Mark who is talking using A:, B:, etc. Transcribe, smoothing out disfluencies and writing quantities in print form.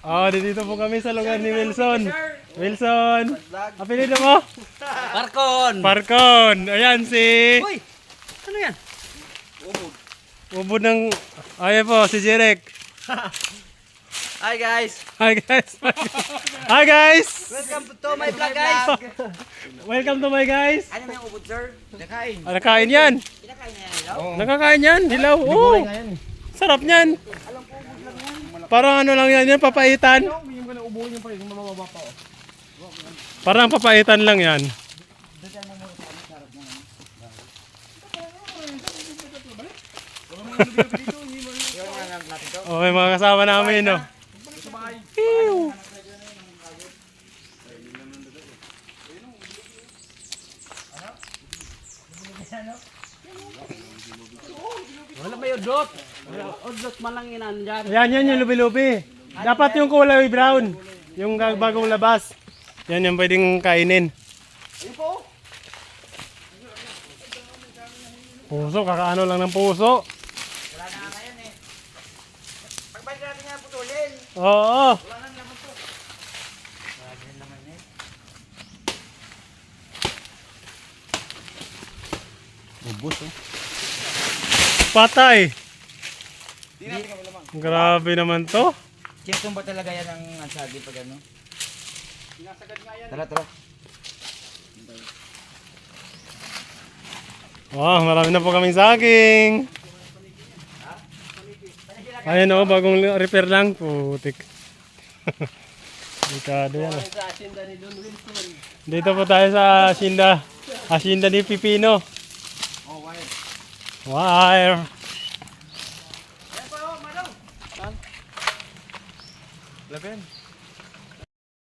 A: Oh, dito po kami sa lugar ni Wilson. Wilson, apelido mo?
B: Parkon!
A: Parkon. Ayan si...
B: Uy! Ano yan?
A: Ubod ng... Ayan po, si Jirek.
B: Hi guys!
A: Hi guys. Hi guys.
B: Welcome to my vlog guys!
A: Welcome to my guys.
B: Ano may ubod sir? Nakain.
A: Nakain yan.
B: Kinakain niya yan.
A: Nakakain yan. Hilaw. Oh. Sarap niyan. Parang ano lang yan. Papaitan. Parang papaitan lang yan. Okay, mga kasama namin, no? Ew.
B: Wala may udot. Udot man lang inan dyan.
A: Yan yung lubi-lubi. Dapat yung kulay brown. Yung bagong labas. Yan yung pwedeng kainin. Puso, kakaano lang ng puso.
B: Wala na nga yan eh. Pagbalik natin nga putulin.
A: Oo.
B: Wala nang laman to. Wala din naman eh. Ubus oh.
A: Patay. Grabe naman to.
B: Chintong ba talaga yan ang ansagi pag ano? Tara.
A: Wow, marami na po kaming saging. Ayun o, bagong repair lang. Putik. Delikado yan. Dito po tayo sa Hacienda ni Pipino.
B: Oh, wire.
A: Wire.
B: Ayan pa oh, Manaw.
A: Laben.